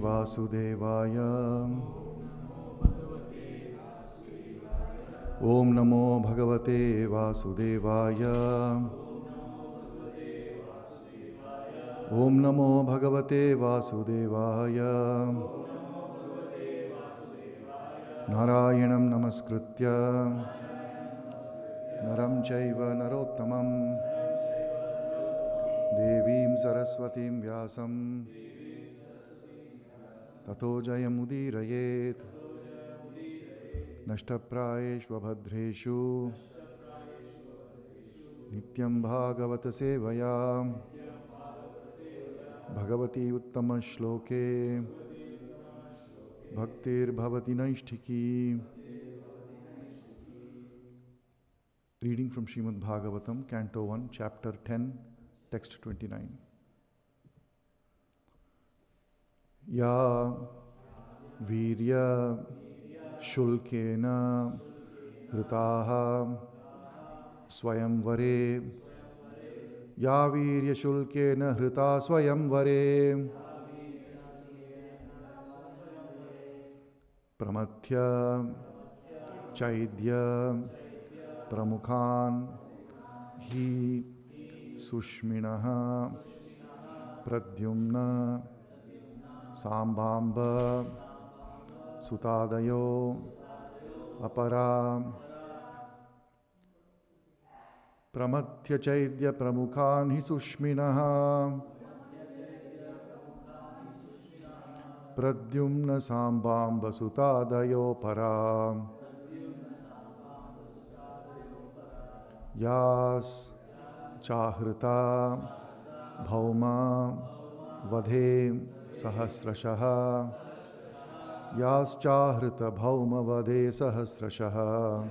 वासुदेवाय। ओम नमो भगवते वासुदेवाय। ओम नमो भगवते वासुदेवाय। नारायणं नमस्कृत्य नरं चैव नरोत्तमं देवीं सरस्वतीं व्यासं ततो जयमुदीरयेत्। नष्टप्रायेष्वभद्रेषु नित्यं भागवत सेवया Bhagwati उत्तमश्लोके भक्तिर्भवति नैष्ठिकी। Reading from Srimad Bhagavatam, Canto 1, Chapter 10, Text 29. Ya virya shulkena hritaha swayamvare. Ya virya shulkena hrita swayamvare. Pramatya chaidya pramukhan hi sushminaha pradyumna sambhamba sutadayo apara. Pramatya chaidya pramukhan hi sushminaha pradyumna sambhamba sutadayo para. Yas chahrita bhauma vadhe sahasrashaha. Yas chahrita bhauma vadhe sahasrashaha.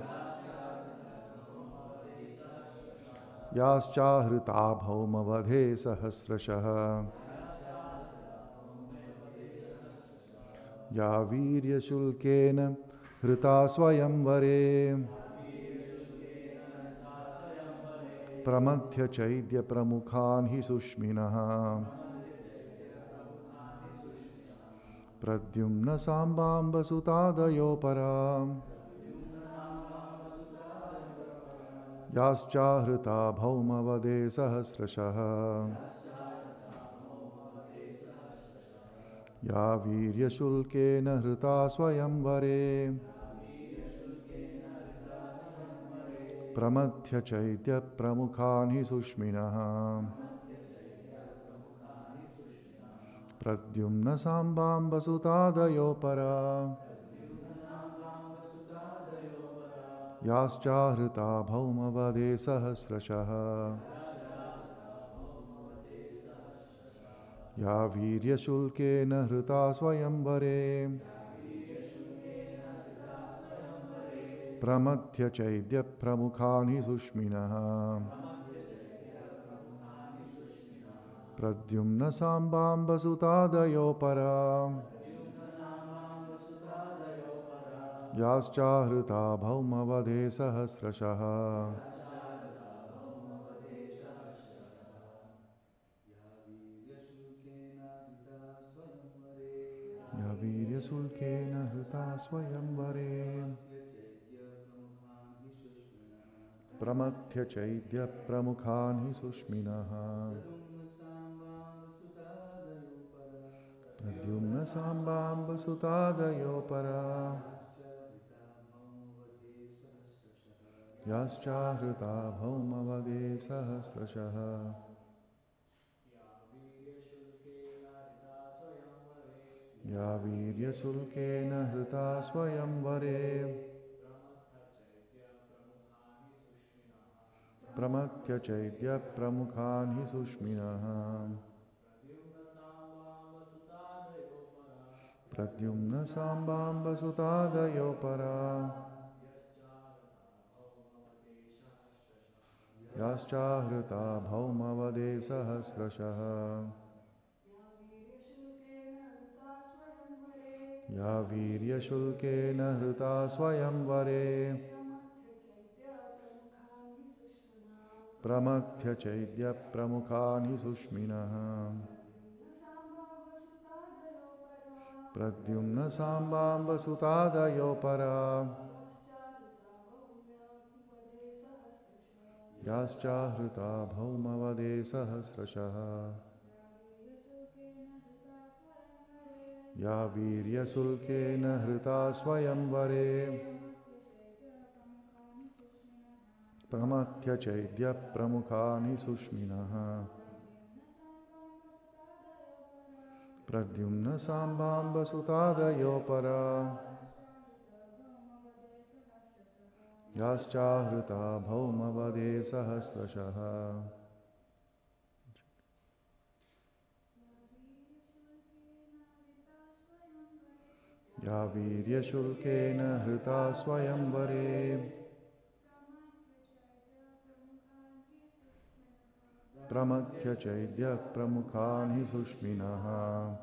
Yas chahrita bhauma vadhe sahasrashaha. Ya virya shulkena hrita swayamvare. Pramatya chaidya pramukhan hi sushminaha. Pradyumna sambhamba sutadayo para. Yascha hrita bhauma vade sahasrashaha. Ya virya shulkena hrita swayamvare. Pramatya chaitya pramukhan hi sushminaha. Pradyumna sambhamba sutadayo para. Yascha hrita bhauma vade sahasrashaha. Ya virya shulkena hrita swayamvare. Pramatya chaidya pramukhan hi sushminaha. Pradyumna sambhamba sutadayo para. Yascha hrita bhauma vadhe sahasrashaha. Ya virya shulkena hrita swayamvare. Pramatya chaidya pramukhan hi sushminaha. Pradyumna sambhamba sutadayo para. Yascha hrita bhauma vade sahasrashaha. Ya virya shulkena hrita swayamvare. Pramatya chaidya pramukhan hi sushminaha. Pradyumna sambhamba sutadayo para. Yascha hrita bhauma vade sahasrashaha. Ya virya shulkena hrita swayamvare. Pramatya chaidya pramukhan hi sushminaha. Pradyumna Sambamba Sutadayo Para Yascha Hruta Bhaumavade Sahasrashaha Ya Virya Sulkena Hruta Swayamvare Pramatya Chaidya Pramukhani Sushminaha Pradyumna Sambamba Sutadayo Para Yascha Hruta Bhaumavade Sahasrashaha Ya Virya Shulkena Hruta Swayamvare Pramatya Chaidya Pramukhani Sushminaha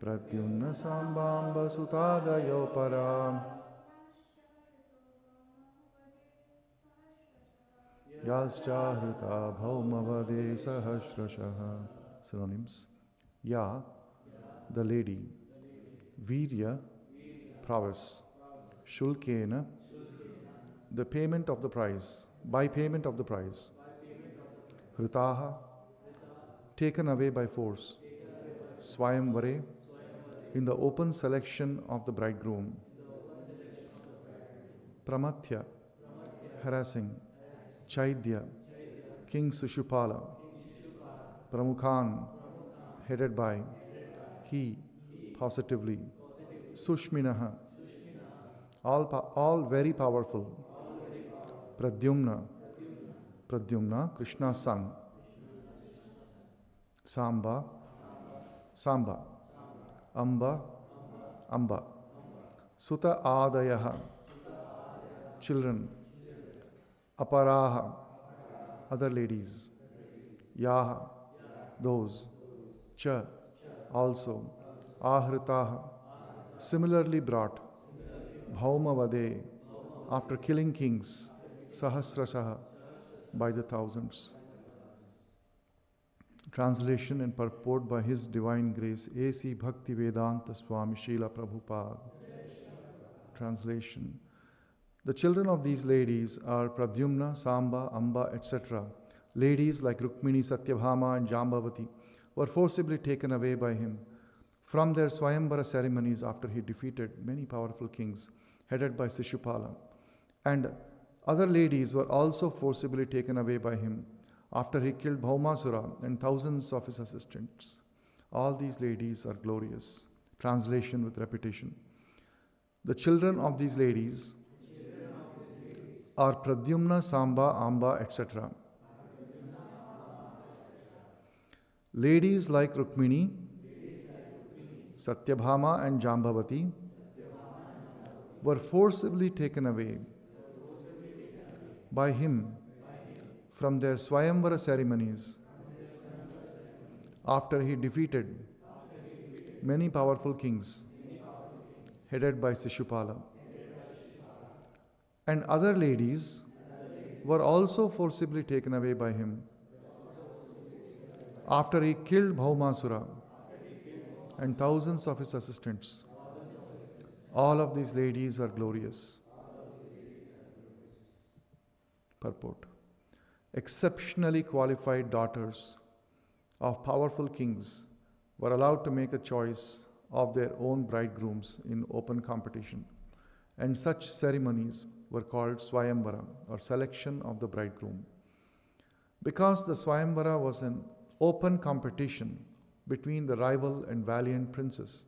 Pradyumna Sambamba Sutadayo Para Yascha Hruta Bhaumavade Sahasrashaha. Synonyms. Ya, the lady. Virya, prowess. Shulkena, the payment of the price. By payment of the price. Hritaha, taken away by force. Swayamvare, in the open selection of the bridegroom. Pramatya, harassing. Chaidya, King Sushupala. Pramukhan, headed by. He, positively. Sushminaha, all very powerful. Pradyumna, Pradyumna, Krishna's son. Samba, Samba. Amba, Amba. Suta Adayaha, children. Aparaha, other ladies. Yaha, those. Cha, also. Ahritaha, similarly brought. Bhaumavade, after killing kings. Sahasrasaha, by the thousands. Translation and purport by His Divine Grace A.C. Bhakti Vedanta Swami Srila Prabhupada. Translation. The children of these ladies are Pradyumna, Samba, Amba, etc. Ladies like Rukmini, Satyabhama and Jambavati were forcibly taken away by him from their Swayambara ceremonies after he defeated many powerful kings headed by Sishupala. And other ladies were also forcibly taken away by him after he killed Bhaumasura and thousands of his assistants. All these ladies are glorious. Translation with repetition. The children of these ladies are Pradyumna, Samba, Amba, etc. Ladies like Rukmini, Satyabhama and Jambavati were forcibly taken away by him from their Swayamvara ceremonies after he defeated many powerful kings headed by Sishupala. And other ladies were also forcibly taken away by him after he killed Bhaumasura and thousands of his assistants. All of these ladies are glorious. Purport. Exceptionally qualified daughters of powerful kings were allowed to make a choice of their own bridegrooms in open competition, and such ceremonies were called Swayamvara, or selection of the bridegroom. Because the Swayamvara was an open competition between the rival and valiant princes,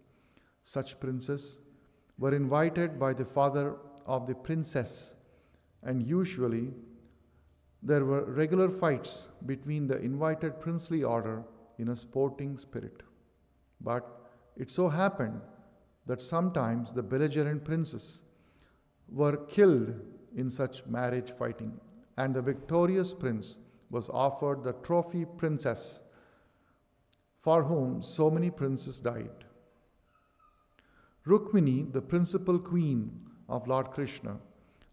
such princes were invited by the father of the princess, and usually there were regular fights between the invited princely order in a sporting spirit. But it so happened that sometimes the belligerent princes were killed in such marriage fighting, and the victorious prince was offered the trophy princess for whom so many princes died. Rukmini, the principal queen of Lord Krishna,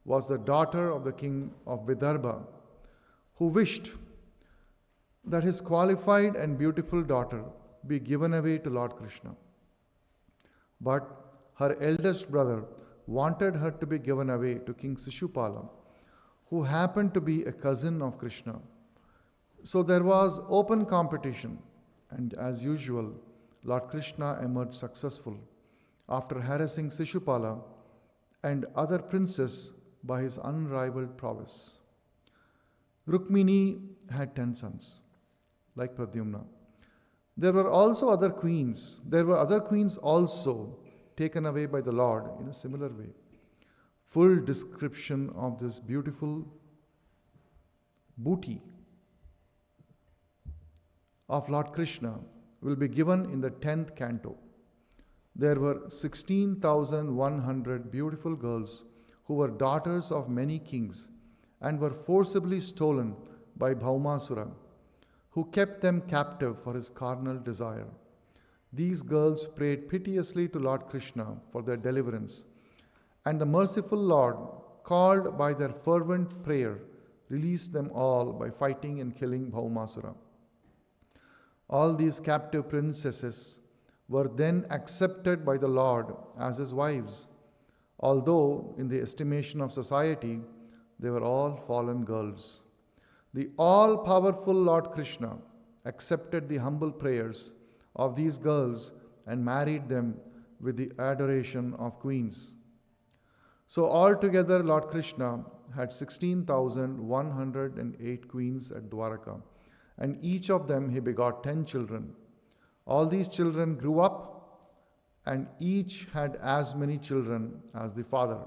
was the daughter of the king of Vidarbha, who wished that his qualified and beautiful daughter be given away to Lord Krishna. But her eldest brother wanted her to be given away to King Sishupala, who happened to be a cousin of Krishna. So there was open competition, and as usual, Lord Krishna emerged successful after harassing Sishupala and other princes by his unrivaled prowess. Rukmini had 10 sons, like Pradyumna. There were other queens also taken away by the Lord in a similar way. Full description of this beautiful booty of Lord Krishna will be given in the 10th canto. There were 16,100 beautiful girls who were daughters of many kings and were forcibly stolen by Bhaumasura, who kept them captive for his carnal desire. These girls prayed piteously to Lord Krishna for their deliverance, and the merciful Lord, called by their fervent prayer, released them all by fighting and killing Bhaumasura. All these captive princesses were then accepted by the Lord as his wives, although in the estimation of society, they were all fallen girls. The all-powerful Lord Krishna accepted the humble prayers of these girls and married them with the adoration of queens. So altogether, Lord Krishna had 16,108 queens at Dwaraka, and each of them he begot 10 children. All these children grew up, and each had as many children as the father.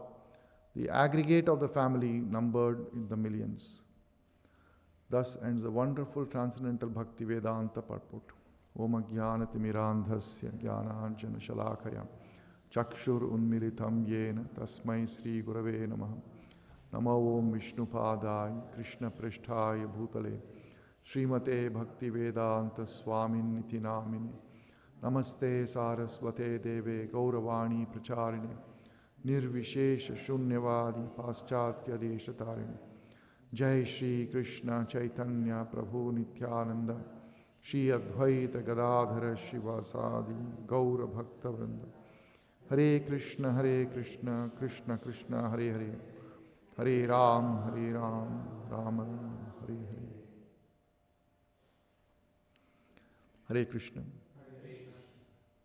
The aggregate of the family numbered in the millions. Thus ends the wonderful transcendental Bhakti Vedanta purport. Om Ajnanatimirandhasya Jnananjana Shalakaya Chakshur Unmilitam Yena Tasmai Sri Gurave Namaha. Namo Om Vishnupadaya Krishna Pristhaya Bhutale Srimate Bhakti Vedanta Swamin Niti Namini. Namaste Saraswate Deve Gauravani Pracharine Nirvishesha Shunyavadi Paschatya Deshatarini. Jai Shri Krishna Chaitanya Prabhu Nityananda Shri Advaita Gadadhara Shivasadi Gaura Bhakta Vrinda. Hare Krishna Krishna Krishna Hare Hare Hare Ram Ram Ram Hare Hare. Hare Krishna.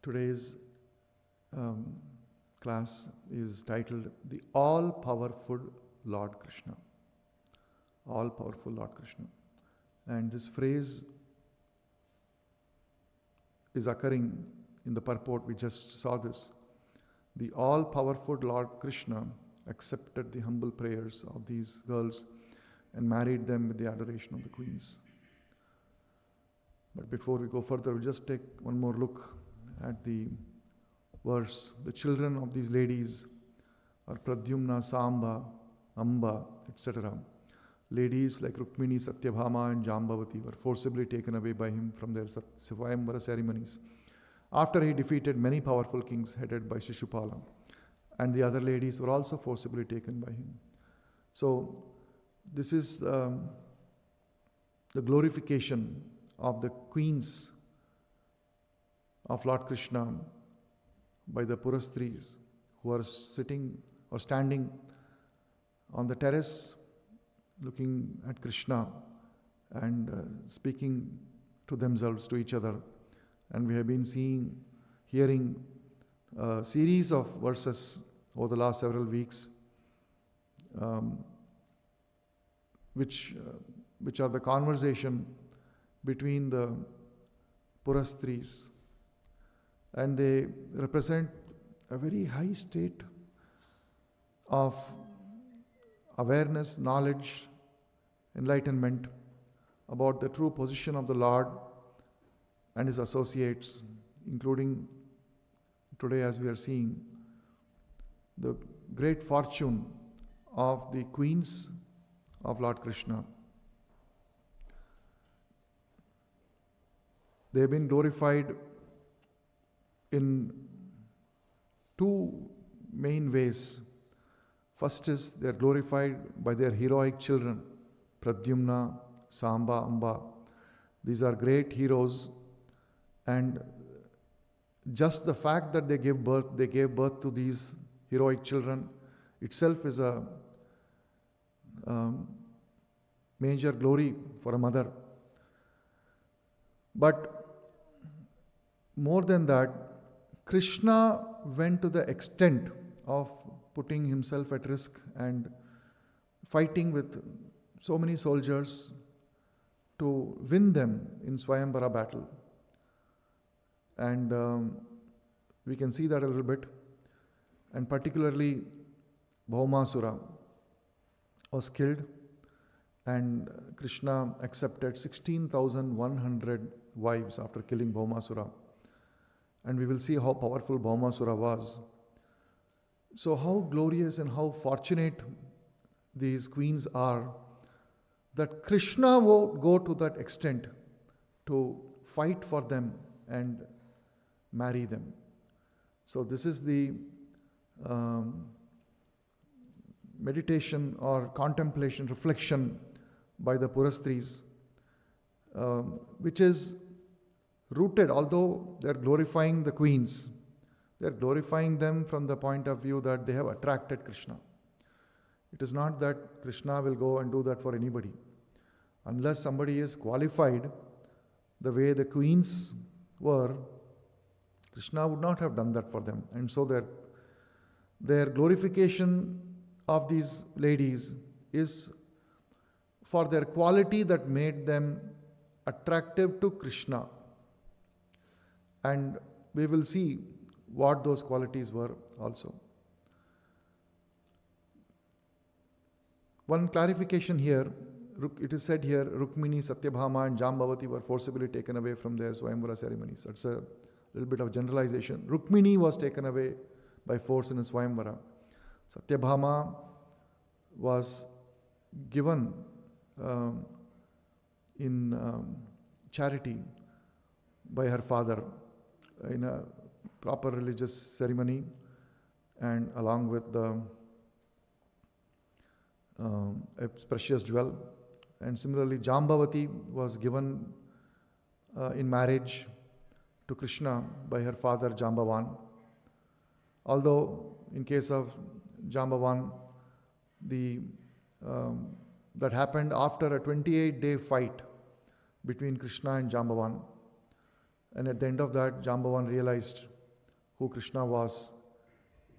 Today's class is titled The All-Powerful Lord Krishna. All-Powerful Lord Krishna. And this phrase is occurring in the purport. We just saw this. The all-powerful Lord Krishna accepted the humble prayers of these girls and married them with the adoration of the queens. But before we go further, we'll just take one more look at the verse. The children of these ladies are Pradyumna, Samba, Amba, etc. Ladies like Rukmini, Satyabhama and Jambavati were forcibly taken away by him from their Svayamvara ceremonies after he defeated many powerful kings headed by Shishupala. And the other ladies were also forcibly taken by him. So this is the glorification of the queens of Lord Krishna by the Purastris who are sitting or standing on the terrace looking at Krishna and speaking to themselves, to each other. And we have been hearing a series of verses over the last several weeks, which are the conversation between the Purastris, and they represent a very high state of awareness, knowledge, enlightenment about the true position of the Lord and his associates, including today, as we are seeing, the great fortune of the queens of Lord Krishna. They have been glorified in two main ways. First is they are glorified by their heroic children, Pradyumna, Samba, Amba. These are great heroes, and just the fact that they gave birth to these heroic children itself is a major glory for a mother. But more than that, Krishna went to the extent of putting himself at risk and fighting with so many soldiers to win them in Swayamvara battle. And we can see that a little bit. And particularly Bhaumasura was killed, and Krishna accepted 16,100 wives after killing Bhaumasura. And we will see how powerful Bhaumasura was. So how glorious and how fortunate these queens are that Krishna would go to that extent to fight for them and marry them. So this is the meditation or contemplation, reflection by the Purastris, which is rooted, although they are glorifying the queens, they are glorifying them from the point of view that they have attracted Krishna. It is not that Krishna will go and do that for anybody. Unless somebody is qualified the way the queens were, Krishna would not have done that for them. And so their glorification of these ladies is for their quality that made them attractive to Krishna. And we will see what those qualities were also. One clarification here, it is said here, Rukmini, Satyabhama and Jambavati were forcibly taken away from their Swayamvara ceremonies. That's a little bit of generalization. Rukmini was taken away by force in a Swayamvara. Satyabhama was given in charity by her father in a proper religious ceremony, and along with the a precious jewel. And similarly, Jambavati was given in marriage to Krishna by her father Jambavan. Although in case of Jambavan, that happened after a 28-day fight between Krishna and Jambavan. And at the end of that, Jambavan realized who Krishna was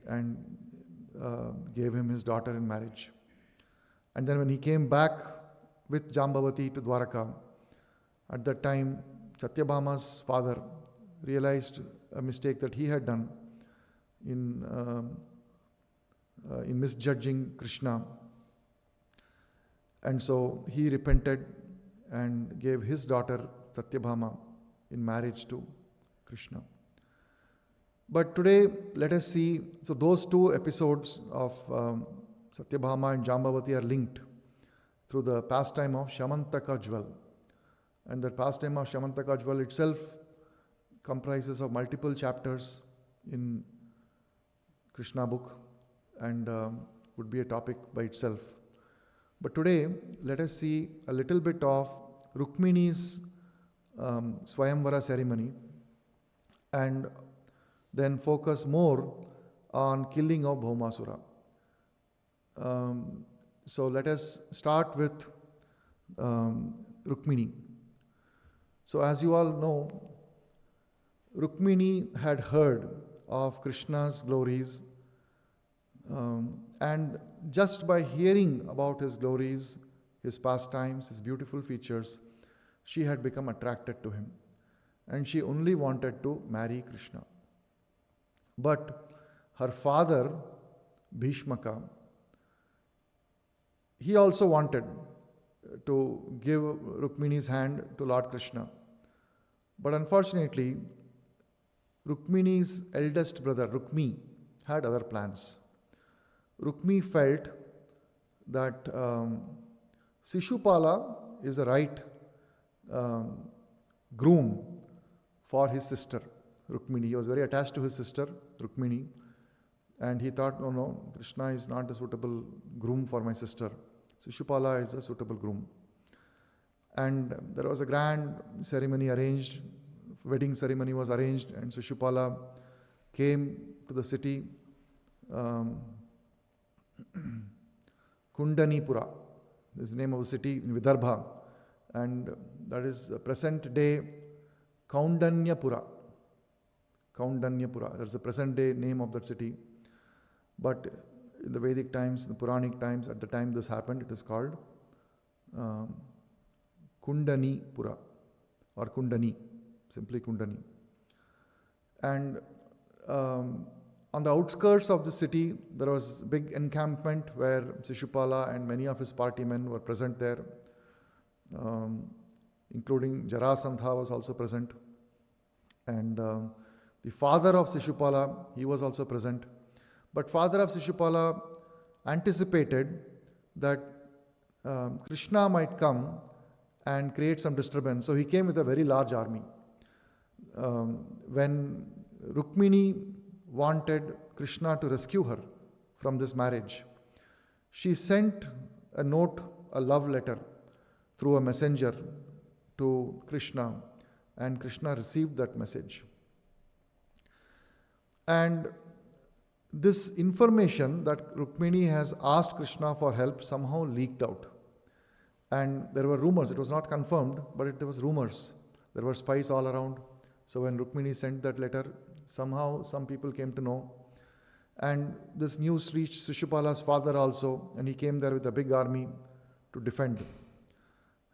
and gave him his daughter in marriage. And then when he came back with Jambavati to Dwaraka, at that time Satyabhama's father realized a mistake that he had done in misjudging Krishna. And so he repented and gave his daughter Satyabhama in marriage to Krishna. But today, let us see, so those two episodes of Satyabhama and Jambavati are linked through the pastime of Shamantaka jewel. And the pastime of Shamantaka jewel itself comprises of multiple chapters in Krishna book and would be a topic by itself. But today, let us see a little bit of Rukmini's Swayamvara ceremony and then focus more on killing of Bhaumasura. So let us start with Rukmini. So as you all know, Rukmini had heard of Krishna's glories, and just by hearing about his glories, his pastimes, his beautiful features, she had become attracted to him, and she only wanted to marry Krishna. But her father, Bhishmaka, he also wanted to give Rukmini's hand to Lord Krishna. But unfortunately, Rukmini's eldest brother, Rukmi, had other plans. Rukmi felt that Sishupala is the right groom for his sister, Rukmini. He was very attached to his sister, Rukmini, and he thought, no, Krishna is not a suitable groom for my sister. Sishupala is a suitable groom. And there was a grand ceremony arranged, wedding ceremony was arranged, and Shishupala came to the city, Kundanipura, this is the name of the city in Vidarbha, and that is the present day Kaundanyapura. Kaundanyapura, that's the present day name of that city. But in the Vedic times, the Puranic times, at the time this happened, it is called Kundanipura or Kundani, simply Kundani. And on the outskirts of the city, there was a big encampment where Shishupala and many of his party men were present there, including Jarasandha was also present. And the father of Shishupala, he was also present. But father of Shishupala anticipated that Krishna might come and create some disturbance. So he came with a very large army. When Rukmini wanted Krishna to rescue her from this marriage, she sent a note, a love letter, through a messenger to Krishna, and Krishna received that message. And this information that Rukmini has asked Krishna for help somehow leaked out. And there were rumors, it was not confirmed, but there was rumors. There were spies all around. So when Rukmini sent that letter, somehow some people came to know. And this news reached Shishupala's father also, and he came there with a big army to defend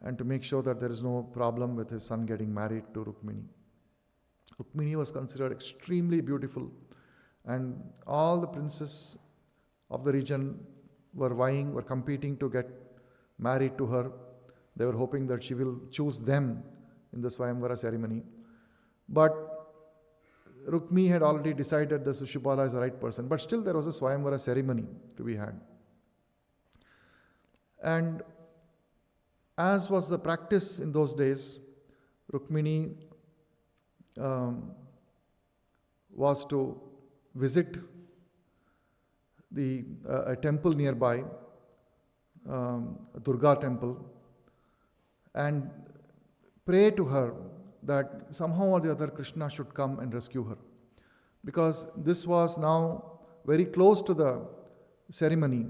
and to make sure that there is no problem with his son getting married to Rukmini. Rukmini was considered extremely beautiful, and all the princes of the region were competing to get married to her. They were hoping that she will choose them in the Swayamvara ceremony. But Rukmi had already decided that Shishupala is the right person. But still there was a Swayamvara ceremony to be had. And as was the practice in those days, Rukmini was to visit a temple nearby, a Durga temple, and pray to her that somehow or the other Krishna should come and rescue her. Because this was now very close to the ceremony.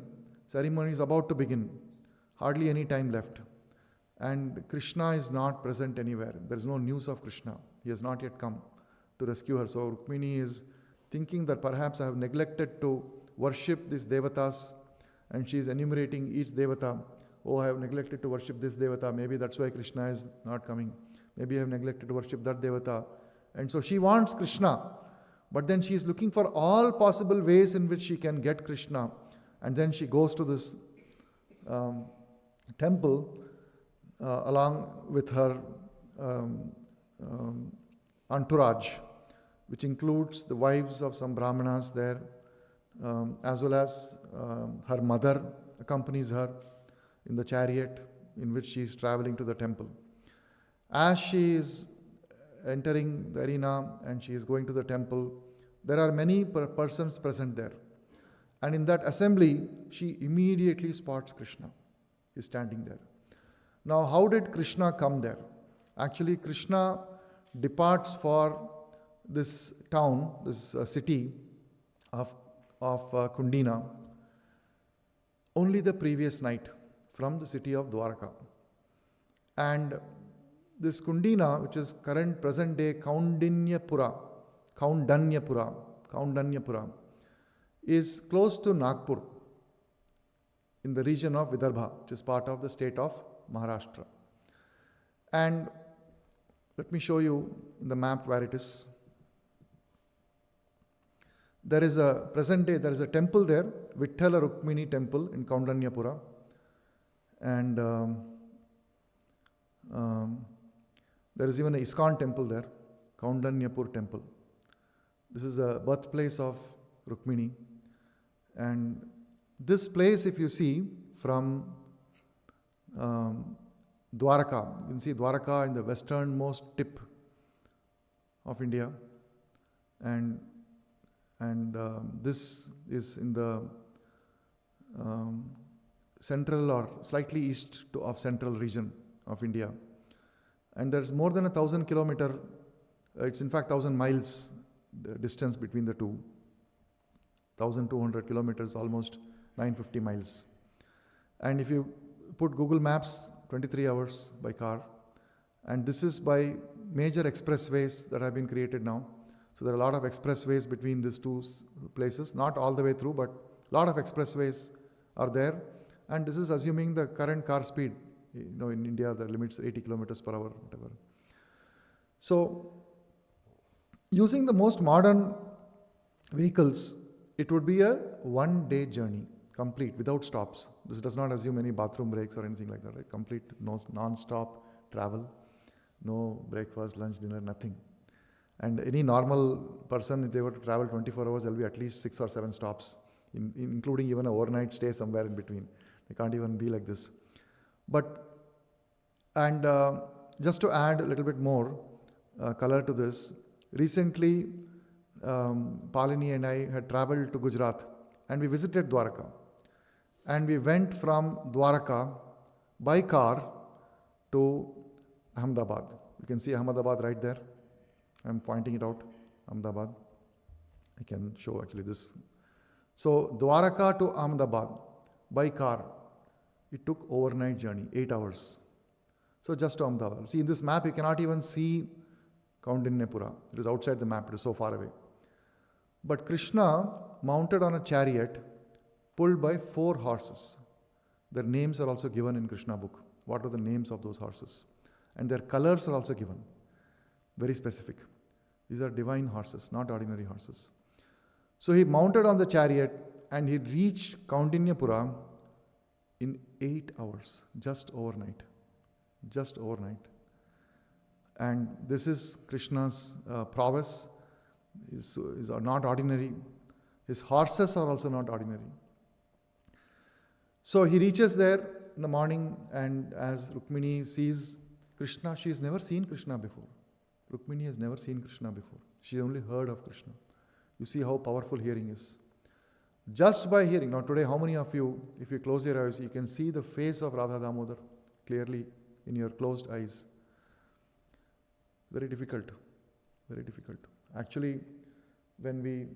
Ceremony is about to begin. Hardly any time left. And Krishna is not present anywhere. There is no news of Krishna. He has not yet come to rescue her. So Rukmini is thinking that perhaps I have neglected to worship these devatas, and she is enumerating each devata. Oh, I have neglected to worship this devata. Maybe that's why Krishna is not coming. Maybe I have neglected to worship that devata. And so she wants Krishna, but then she is looking for all possible ways in which she can get Krishna. And then she goes to this temple along with her entourage, which includes the wives of some brahmanas there, as well as her mother accompanies her in the chariot in which she is traveling to the temple. As she is entering the arena and she is going to the temple, there are many persons present there. And in that assembly, she immediately spots Krishna. He is standing there. Now, how did Krishna come there? Actually, Krishna departs for this town, this city of Kundina, only the previous night from the city of Dwarka. And this Kundina, which is present day Kaundanyapura, is close to Nagpur in the region of Vidarbha, which is part of the state of Maharashtra. And let me show you in the map where it is. There is a temple there, Vithala Rukmini temple in Kaundanyapura. And there is even a ISKCON temple there, Kaundanyapur temple. This is the birthplace of Rukmini. And this place, if you see from Dwarka, you can see Dwarka in the westernmost tip of India. And this is in the central or slightly east of central region of India. And there's more than 1,000 kilometer, it's in fact 1,000 miles distance between the two. 1,200 kilometers, almost 950 miles. And if you put Google Maps, 23 hours by car. And this is by major expressways that have been created now. So there are a lot of expressways between these two places, not all the way through, but a lot of expressways are there. And this is assuming the current car speed. In India, the limit's 80 kilometers per hour, whatever. So, using the most modern vehicles, it would be a one-day journey, complete, without stops. This does not assume any bathroom breaks or anything like that, right? Complete, no non-stop travel, no breakfast, lunch, dinner, nothing. And any normal person, if they were to travel 24 hours, there will be at least 6 or 7 stops, including even an overnight stay somewhere in between. They can't even be like this. Just to add a little bit more color to this, recently Palini and I had traveled to Gujarat and we visited Dwarka. And we went from Dwarka by car to Ahmedabad. You can see Ahmedabad right there. I'm pointing it out, Ahmedabad. I can show actually this. So Dwarka to Ahmedabad by car. It took overnight journey, 8 hours. So just to Ahmedabad. See, in this map, you cannot even see Kaundinyapura. It is outside the map. It is so far away. But Krishna, mounted on a chariot, pulled by 4 horses. Their names are also given in Krishna book. What are the names of those horses? And their colors are also given. Very specific. These are divine horses, not ordinary horses. So he mounted on the chariot and he reached Kaundinyapura in 8 hours, just overnight. Just overnight. And this is Krishna's prowess. Is not ordinary. His horses are also not ordinary. So he reaches there in the morning, and as Rukmini sees Krishna, she has never seen Krishna before. Rukmini has never seen Krishna before. She only heard of Krishna. You see how powerful hearing is. Just by hearing. Now today, how many of you, if you close your eyes, you can see the face of Radha Damodar clearly in your closed eyes. Very difficult. Very difficult. Actually, when we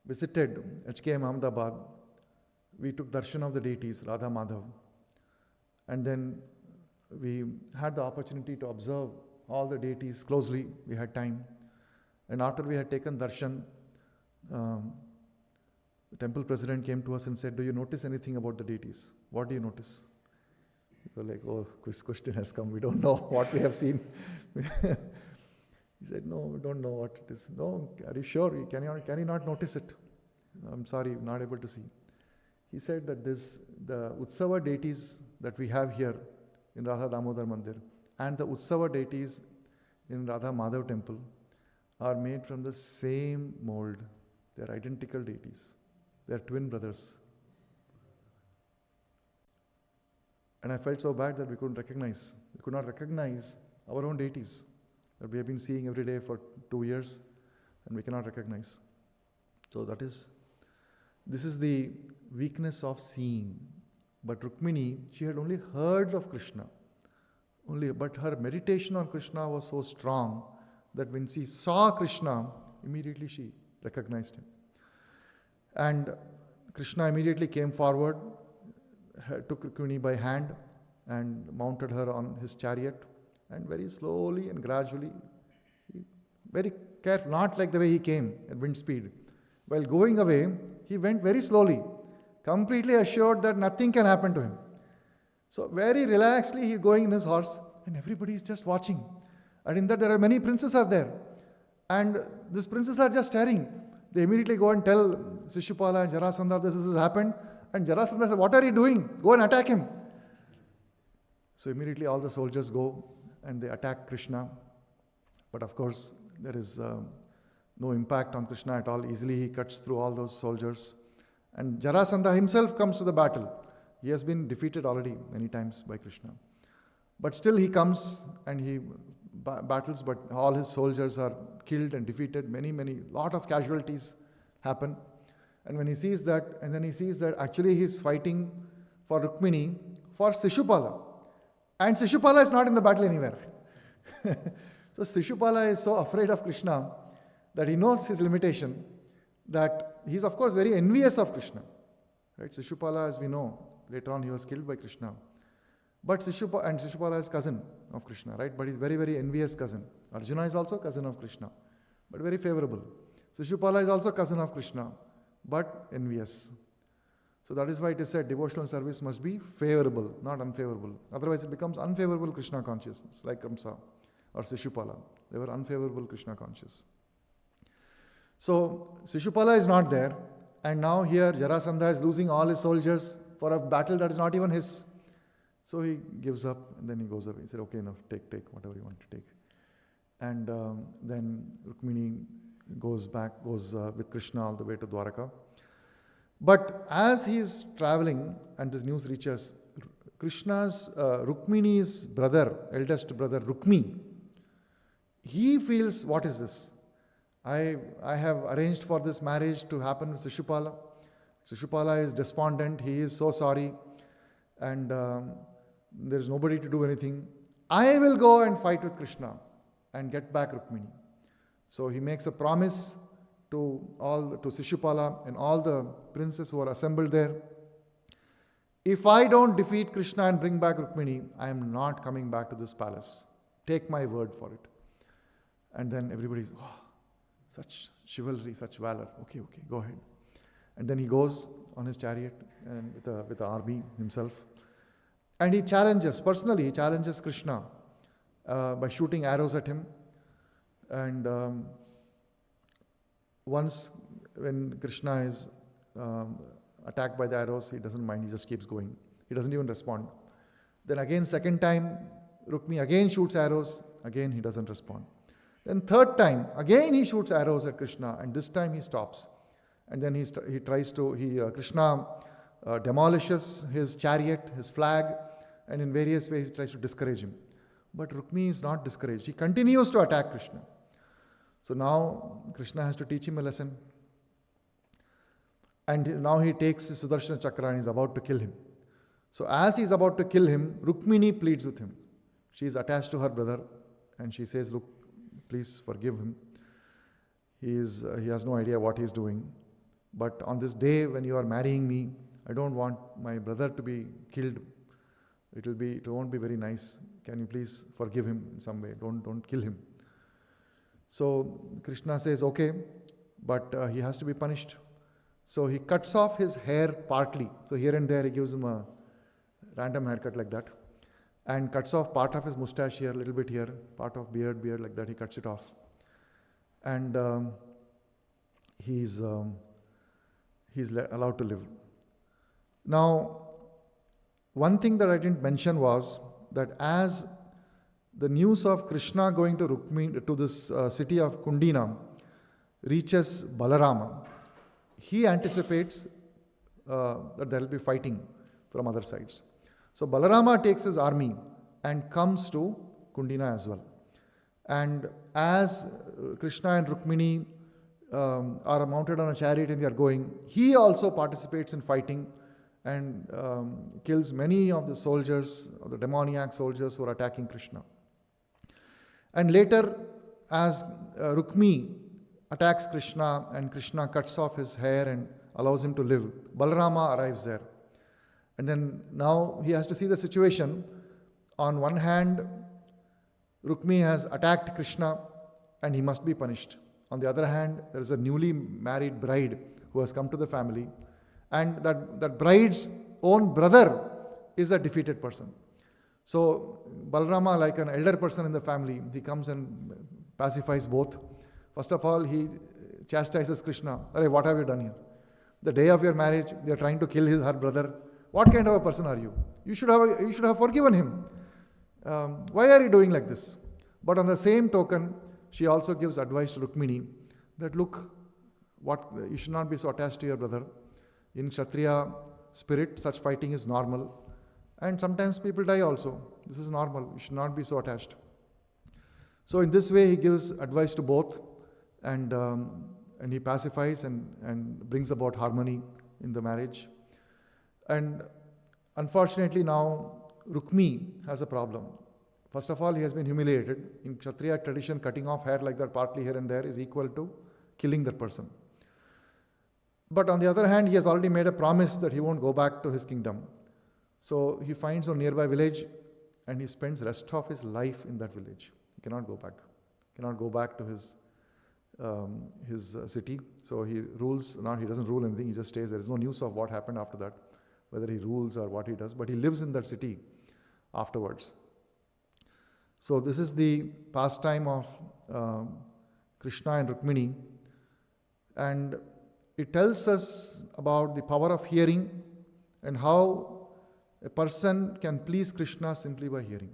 visited HKM Ahmedabad, we took darshan of the deities, Radha Madhav. And then we had the opportunity to observe all the deities closely. We had time. And after we had taken darshan, the temple president came to us and said, "Do you notice anything about the deities? What do you notice?" We were like, "Oh, this question has come. We don't know what we have seen." He said, "No, we don't know what it is." "No, are you sure? Can you not notice it?" "I'm sorry, I'm not able to see." He said that the Utsava deities that we have here in Radha Damodar Mandir and the Utsava deities in Radha Madhav temple are made from the same mold. They are identical deities. They are twin brothers. And I felt so bad that we could not recognize our own deities that we have been seeing every day for 2 years and we cannot recognize. So this is the weakness of seeing. But Rukmini, she had only heard of Krishna. But her meditation on Krishna was so strong that when she saw Krishna, immediately she recognized him. And Krishna immediately came forward, took Rukmini by hand and mounted her on his chariot, and very slowly and gradually, very careful, not like the way he came at wind speed. While going away, he went very slowly, completely assured that nothing can happen to him. So very relaxedly he is going in his horse and everybody is just watching. And in that there are many princes are there. And these princes are just staring. They immediately go and tell Shishupala and Jarasandha this has happened. And Jarasandha says, "What are you doing? Go and attack him." So immediately all the soldiers go and they attack Krishna. But of course there is no impact on Krishna at all. Easily he cuts through all those soldiers. And Jarasandha himself comes to the battle. He has been defeated already many times by Krishna. But still he comes and he battles, but all his soldiers are killed and defeated. Lot of casualties happen. And when he sees that, actually he is fighting for Rukmini for Shishupala. And Shishupala is not in the battle anywhere. So Shishupala is so afraid of Krishna that he knows his limitation, that he is of course very envious of Krishna. Right? Shishupala, as we know, later on he was killed by Krishna. But Shishupala is cousin of Krishna, right? But he's very, very envious cousin. Arjuna is also cousin of Krishna, but very favorable. Shishupala is also cousin of Krishna, but envious. So that is why it is said devotional service must be favorable, not unfavorable. Otherwise it becomes unfavorable Krishna consciousness, like Kamsa or Shishupala. They were unfavorable Krishna conscious. So Shishupala is not there, and now here Jarasandha is losing all his soldiers for a battle that is not even his. So he gives up and then he goes away. He said, okay, enough, take whatever you want to take. And then Rukmini goes with Krishna all the way to Dwaraka. But as he is traveling and this news reaches, Rukmini's brother, eldest brother Rukmi, he feels, what is this? I have arranged for this marriage to happen with Shishupala. Shishupala is despondent, he is so sorry, and there is nobody to do anything. I will go and fight with Krishna and get back Rukmini. So he makes a promise to Shishupala and all the princes who are assembled there. If I don't defeat Krishna and bring back Rukmini, I am not coming back to this palace. Take my word for it. And then everybody's, oh, such chivalry, such valor. Okay, go ahead. And then he goes on his chariot and with the army himself. And he challenges Krishna by shooting arrows at him. And once when Krishna is attacked by the arrows, he doesn't mind, he just keeps going. He doesn't even respond. Then again, second time, Rukmi again shoots arrows, again he doesn't respond. Then third time, again he shoots arrows at Krishna, and this time he stops. And then Krishna demolishes his chariot, his flag, and in various ways he tries to discourage him. But Rukmi is not discouraged. He continues to attack Krishna. So now Krishna has to teach him a lesson. And now he takes his Sudarshana Chakra and is about to kill him. So as he is about to kill him, Rukmini pleads with him. She is attached to her brother and she says, look, please forgive him. He has no idea what he is doing. But on this day when you are marrying me, I don't want my brother to be killed. It won't be very nice. Can you please forgive him in some way? Don't kill him. So Krishna says, okay, but he has to be punished. So he cuts off his hair partly. So here and there he gives him a random haircut like that. And cuts off part of his mustache here, a little bit here, part of beard like that, he cuts it off. And he's allowed to live. Now, one thing that I didn't mention was that as the news of Krishna going to this city of Kundina reaches Balarama, he anticipates that there will be fighting from other sides. So Balarama takes his army and comes to Kundina as well. And as Krishna and Rukmini are mounted on a chariot and they are going, he also participates in fighting and kills many of the soldiers, of the demoniac soldiers who are attacking Krishna. And later, as Rukmi attacks Krishna and Krishna cuts off his hair and allows him to live, Balarama arrives there. And then now he has to see the situation. On one hand, Rukmi has attacked Krishna and he must be punished. On the other hand, there is a newly married bride who has come to the family, and that bride's own brother is a defeated person. So Balarama, like an elder person in the family, he comes and pacifies both. First of all, he chastises Krishna. Arey, what have you done here? The day of your marriage, they are trying to kill her brother. What kind of a person are you? You should have forgiven him. Why are you doing like this? But on the same token, she also gives advice to Rukmini that look, you should not be so attached to your brother. In Kshatriya spirit, such fighting is normal. And sometimes people die also. This is normal. You should not be so attached. So in this way, he gives advice to both, and he pacifies and brings about harmony in the marriage. And unfortunately now, Rukmi has a problem. First of all, he has been humiliated. In Kshatriya tradition, cutting off hair like that partly here and there is equal to killing that person. But on the other hand, he has already made a promise that he won't go back to his kingdom. So he finds a nearby village and he spends rest of his life in that village. He cannot go back. Cannot go back to his city. So he rules, he doesn't rule anything, he just stays. There is no news of what happened after that, whether he rules or what he does, but he lives in that city afterwards. So this is the pastime of Krishna and Rukmini, and it tells us about the power of hearing and how a person can please Krishna simply by hearing.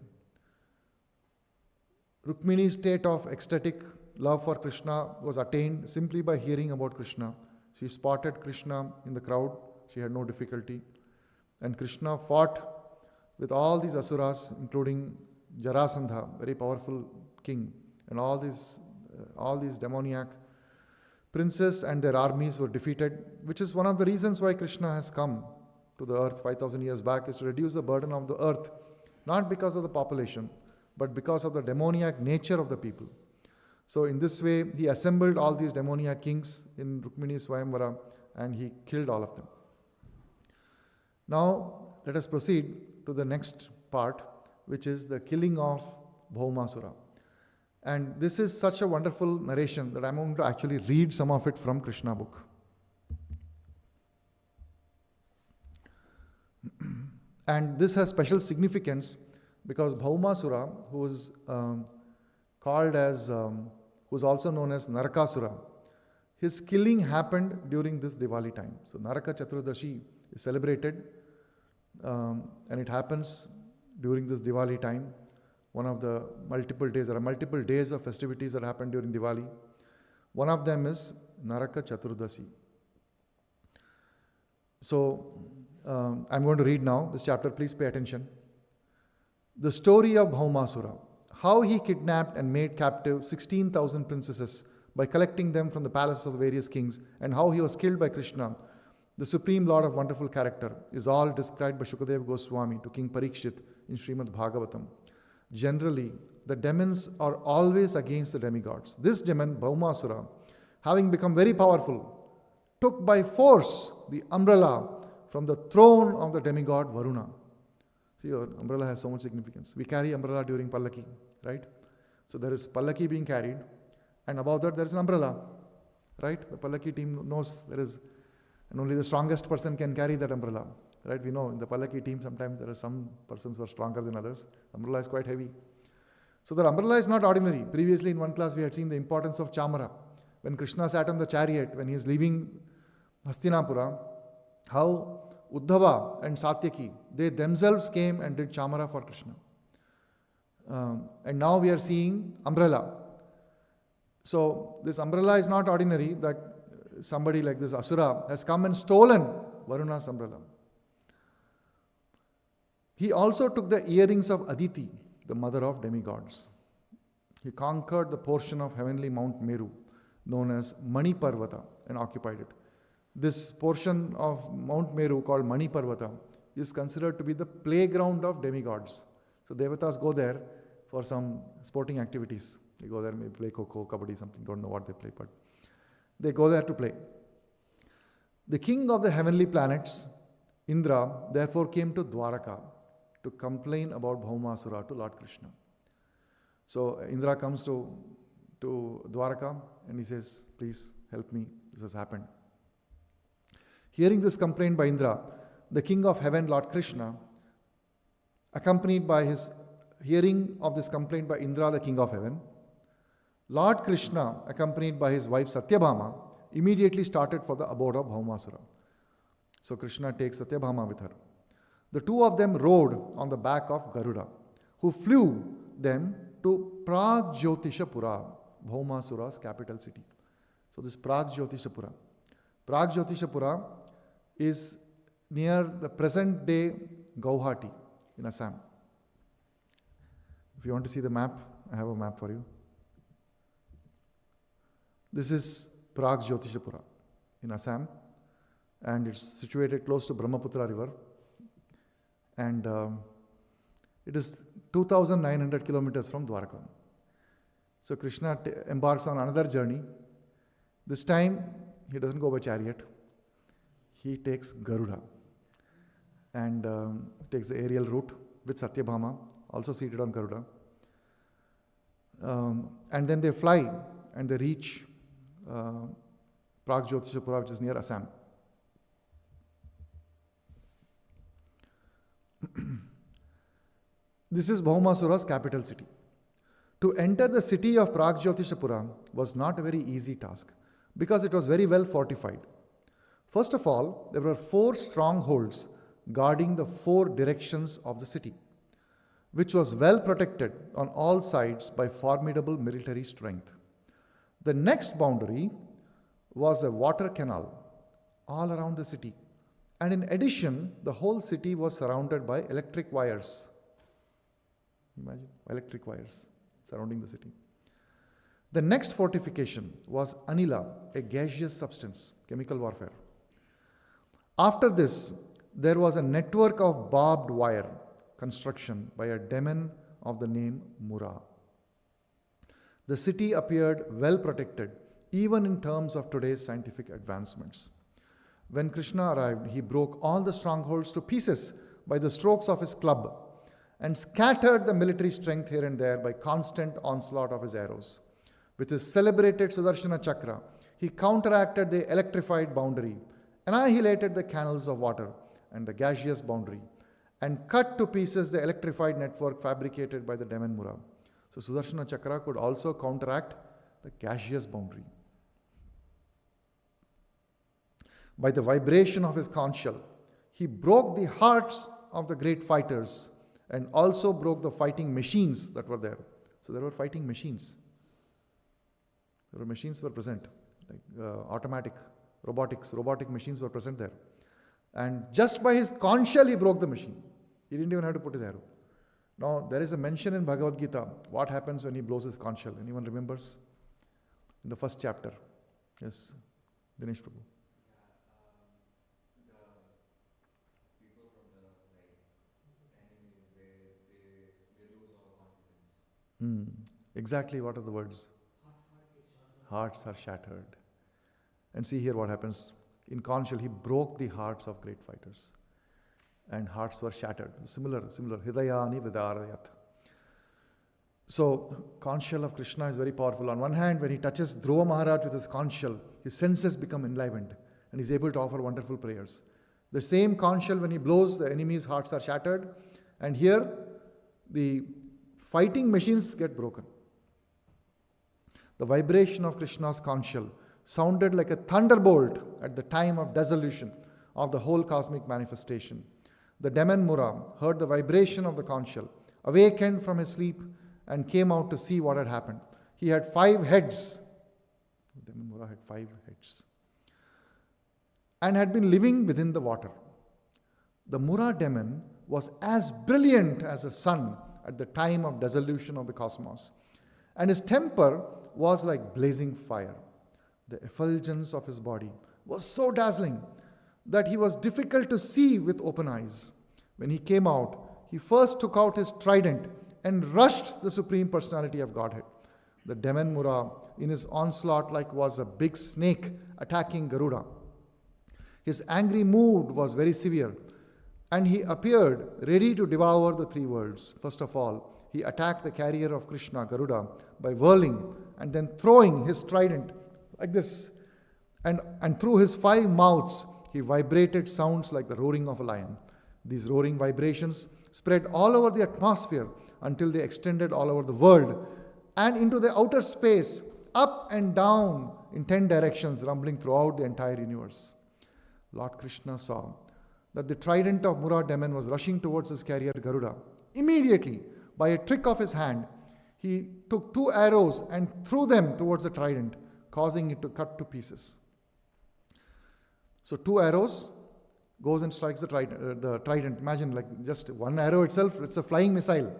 Rukmini's state of ecstatic love for Krishna was attained simply by hearing about Krishna. She spotted Krishna in the crowd, she had no difficulty, and Krishna fought with all these asuras, including Jarasandha, very powerful king, and all these demoniac princes and their armies were defeated, which is one of the reasons why Krishna has come to the earth 5,000 years back, is to reduce the burden of the earth, not because of the population, but because of the demoniac nature of the people. So in this way, he assembled all these demoniac kings in Rukmini Swayamvara and he killed all of them. Now, let us proceed to the next part, which is the killing of Bhaumasura. And this is such a wonderful narration that I'm going to actually read some of it from Krishna book. And this has special significance because Bhaumasura, who is who's also known as Narakasura, his killing happened during this Diwali time. So Naraka Chaturdashi is celebrated and it happens during this Diwali time. One of the multiple days, there are multiple days of festivities that happen during Diwali. One of them is Naraka Chaturdashi. So I'm going to read now this chapter, please pay attention. The story of Bhaumasura, how he kidnapped and made captive 16,000 princesses by collecting them from the palaces of various kings, and how he was killed by Krishna, the Supreme Lord of wonderful character, is all described by Shukadeva Goswami to King Parikshit in Srimad Bhagavatam. Generally, the demons are always against the demigods. This demon, Bhaumasura, having become very powerful, took by force the umbrella from the throne of the demigod Varuna. See, your umbrella has so much significance. We carry umbrella during Pallaki, right? So there is Pallaki being carried, and above that there is an umbrella, right? The Pallaki team knows there is, and only the strongest person can carry that umbrella, right? We know in the Pallaki team sometimes there are some persons who are stronger than others. The umbrella is quite heavy. So the umbrella is not ordinary. Previously in one class we had seen the importance of Chamara. When Krishna sat on the chariot, when he is leaving Hastinapura, how Uddhava and Satyaki, they themselves came and did Chamara for Krishna. And now we are seeing umbrella. So this umbrella is not ordinary, that somebody like this Asura has come and stolen Varuna's umbrella. He also took the earrings of Aditi, the mother of demigods. He conquered the portion of heavenly Mount Meru known as Mani Parvata and occupied it. This portion of Mount Meru called Mani Parvata is considered to be the playground of demigods. So Devatas go there for some sporting activities. They go there, maybe play Kho-Kho, Kabaddi, something, don't know what they play, but they go there to play. The king of the heavenly planets, Indra, therefore came to Dwaraka to complain about Bhaumasura to Lord Krishna. So Indra comes to Dwaraka and he says, please help me, this has happened. Hearing this complaint by Indra, the king of heaven, Lord Krishna, accompanied by his hearing of this complaint by Indra, the king of heaven, Lord Krishna, accompanied by his wife Satyabhama, immediately started for the abode of Bhaumasura. So Krishna takes Satyabhama with her. The two of them rode on the back of Garuda, who flew them to Pragjyotishapura, Bhaumasura's capital city. So this Pragjyotishapura. Pragjyotishapura is near the present day Guwahati in Assam. If you want to see the map, I have a map for you. This is Pragjyotishapura in Assam, and it's situated close to Brahmaputra river. And It is 2,900 kilometers from Dwarka. So Krishna embarks on another journey. This time, he doesn't go by chariot. He takes Garuda and takes the aerial route with Satyabhama, also seated on Garuda. And then they fly and they reach Pragjyotishapura, which is near Assam. This is Bhaumasura's capital city. To enter the city of Pragjyotishapura was not a very easy task because it was very well fortified. First of all, there were 4 strongholds guarding the 4 directions of the city, which was well protected on all sides by formidable military strength. The next boundary was a water canal all around the city. And in addition, the whole city was surrounded by electric wires. Imagine, electric wires surrounding the city. The next fortification was Anila, a gaseous substance, chemical warfare. After this, there was a network of barbed wire construction by a demon of the name Mura. The city appeared well protected, even in terms of today's scientific advancements. When Krishna arrived, he broke all the strongholds to pieces by the strokes of his club and scattered the military strength here and there by constant onslaught of his arrows. With his celebrated Sudarshana Chakra, he counteracted the electrified boundary, annihilated the canals of water and the gaseous boundary, and cut to pieces the electrified network fabricated by the demon Mura. So Sudarshana Chakra could also counteract the gaseous boundary. By the vibration of his conch shell, he broke the hearts of the great fighters and also broke the fighting machines that were there. So there were fighting machines. There were machines were present, like robotic machines were present there. And just by his conch shell, he broke the machine. He didn't even have to put his arrow. Now, there is a mention in Bhagavad Gita, what happens when he blows his conch shell. Anyone remembers? In the first chapter. Yes, Dinesh Prabhu. Exactly what are the words? Hearts are shattered. And see here what happens. In conch shell, he broke the hearts of great fighters. And hearts were shattered. Similar. Hridayani vidarayat. So, conch shell of Krishna is very powerful. On one hand, when he touches Dhruva Maharaj with his conch shell, his senses become enlivened and he's able to offer wonderful prayers. The same conch shell, when he blows, the enemy's hearts are shattered. And here, the fighting machines get broken. The vibration of Krishna's conch shell sounded like a thunderbolt at the time of dissolution of the whole cosmic manifestation. The demon Mura heard the vibration of the conch shell, awakened from his sleep, and came out to see what had happened. He had 5 heads. The demon Mura had 5 heads. And had been living within the water. The Mura demon was as brilliant as the sun at the time of dissolution of the cosmos. And his temper was like blazing fire. The effulgence of his body was so dazzling that he was difficult to see with open eyes. When he came out, he first took out his trident and rushed the Supreme Personality of Godhead. The demon Mura, in his onslaught, was a big snake attacking Garuda. His angry mood was very severe, and he appeared ready to devour the 3 worlds. First of all, he attacked the carrier of Krishna, Garuda, by whirling and then throwing his trident like this. And through his 5 mouths, he vibrated sounds like the roaring of a lion. These roaring vibrations spread all over the atmosphere until they extended all over the world and into the outer space, up and down in 10 directions, rumbling throughout the entire universe. Lord Krishna saw that the trident of Mura demon was rushing towards his carrier Garuda. Immediately, by a trick of his hand, he took 2 arrows and threw them towards the trident, causing it to cut to pieces. So 2 arrows goes and strikes the trident. Imagine, like just 1 arrow itself, it's a flying missile.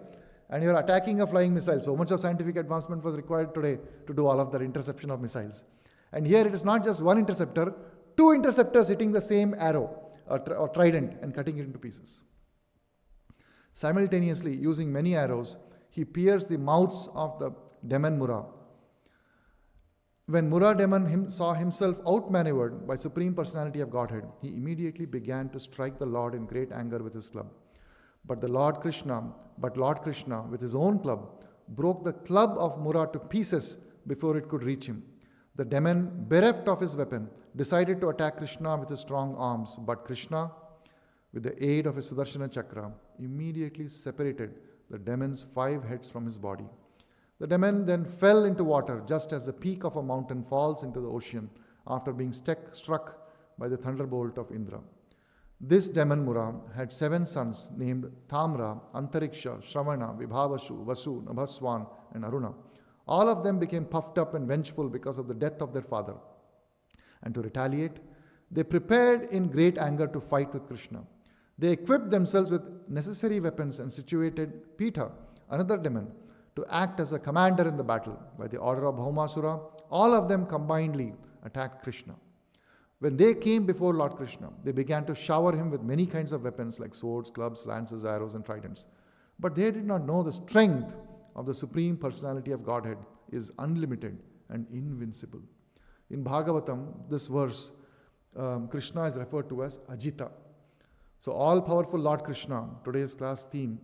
And you're attacking a flying missile. So much of scientific advancement was required today to do all of that interception of missiles. And here it is not just 1 interceptor, 2 interceptors hitting the same arrow or trident and cutting it into pieces. Simultaneously, using many arrows, he pierced the mouths of the demon Mura. When Mura demon saw himself outmaneuvered by Supreme Personality of Godhead, he immediately began to strike the Lord in great anger with his club. But Lord Krishna, with his own club, broke the club of Mura to pieces before it could reach him. The demon, bereft of his weapon, decided to attack Krishna with his strong arms, but Krishna, with the aid of his Sudarshana Chakra, immediately separated the demon's 5 heads from his body. The demon then fell into water, just as the peak of a mountain falls into the ocean after being struck by the thunderbolt of Indra. This demon Mura had 7 sons named Tamra, Antariksha, Shravana, Vibhavashu, Vasu, Nabhaswan, and Aruna. All of them became puffed up and vengeful because of the death of their father. And to retaliate, they prepared in great anger to fight with Krishna. They equipped themselves with necessary weapons and situated Pitha, another demon, to act as a commander in the battle. By the order of Bhaumasura, all of them combinedly attacked Krishna. When they came before Lord Krishna, they began to shower him with many kinds of weapons like swords, clubs, lances, arrows, and tridents. But they did not know the strength of the Supreme Personality of Godhead is unlimited and invincible. In Bhagavatam, this verse, Krishna is referred to as Ajita. So all-powerful Lord Krishna, today's class theme,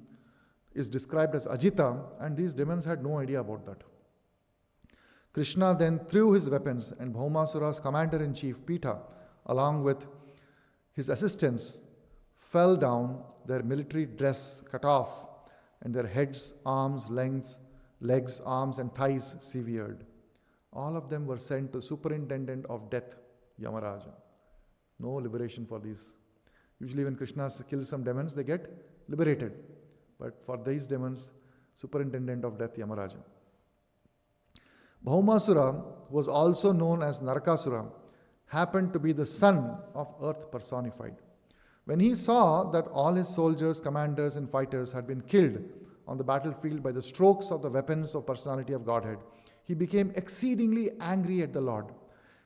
is described as Ajita, and these demons had no idea about that. Krishna then threw his weapons, and Bhaumasura's commander-in-chief Pitha, along with his assistants, fell down, their military dress cut off, and their heads, arms, legs, arms, and thighs severed. All of them were sent to Superintendent of Death, Yamaraja. No liberation for these. Usually when Krishna kills some demons, they get liberated. But for these demons, Superintendent of Death, Yamaraja. Bhaumasura, who was also known as Narakasura, happened to be the son of earth personified. When he saw that all his soldiers, commanders, and fighters had been killed on the battlefield by the strokes of the weapons of personality of Godhead, he became exceedingly angry at the Lord.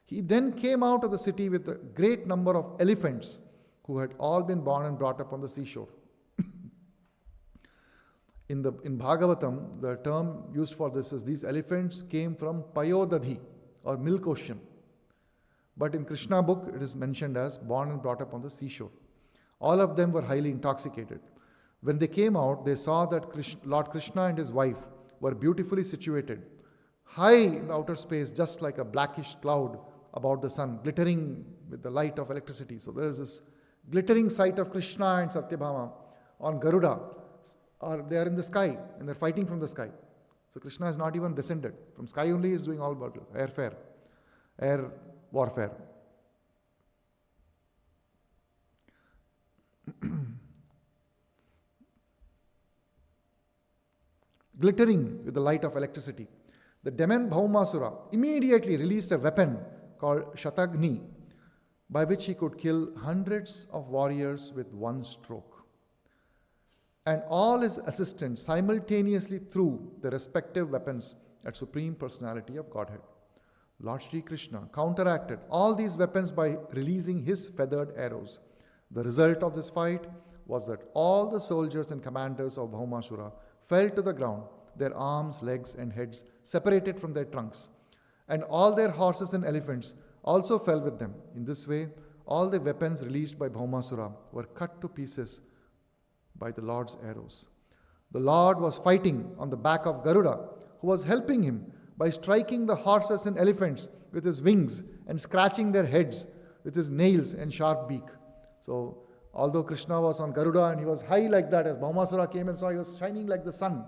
He then came out of the city with a great number of elephants who had all been born and brought up on the seashore. In Bhagavatam, the term used for this is these elephants came from Payodadhi, or milk ocean. But in Krishna book, it is mentioned as born and brought up on the seashore. All of them were highly intoxicated. When they came out, they saw that Lord Krishna and his wife were beautifully situated, high in the outer space, just like a blackish cloud about the sun, glittering with the light of electricity. So there is this glittering sight of Krishna and Satyabhama on Garuda. Or they are in the sky and they're fighting from the sky. So Krishna is not even descended. From sky only he is doing all battle, air warfare. Glittering with the light of electricity. The demon Bhaumasura immediately released a weapon called Shatagni, by which he could kill hundreds of warriors with one stroke. And all his assistants simultaneously threw their respective weapons at Supreme Personality of Godhead. Lord Sri Krishna counteracted all these weapons by releasing his feathered arrows. The result of this fight was that all the soldiers and commanders of Bhaumasura fell to the ground, their arms, legs, and heads separated from their trunks. And all their horses and elephants also fell with them. In this way, all the weapons released by Bhaumasura were cut to pieces by the Lord's arrows. The Lord was fighting on the back of Garuda, who was helping him by striking the horses and elephants with his wings and scratching their heads with his nails and sharp beak. So, although Krishna was on Garuda and he was high like that, as Bhaumasura came and saw, he was shining like the sun.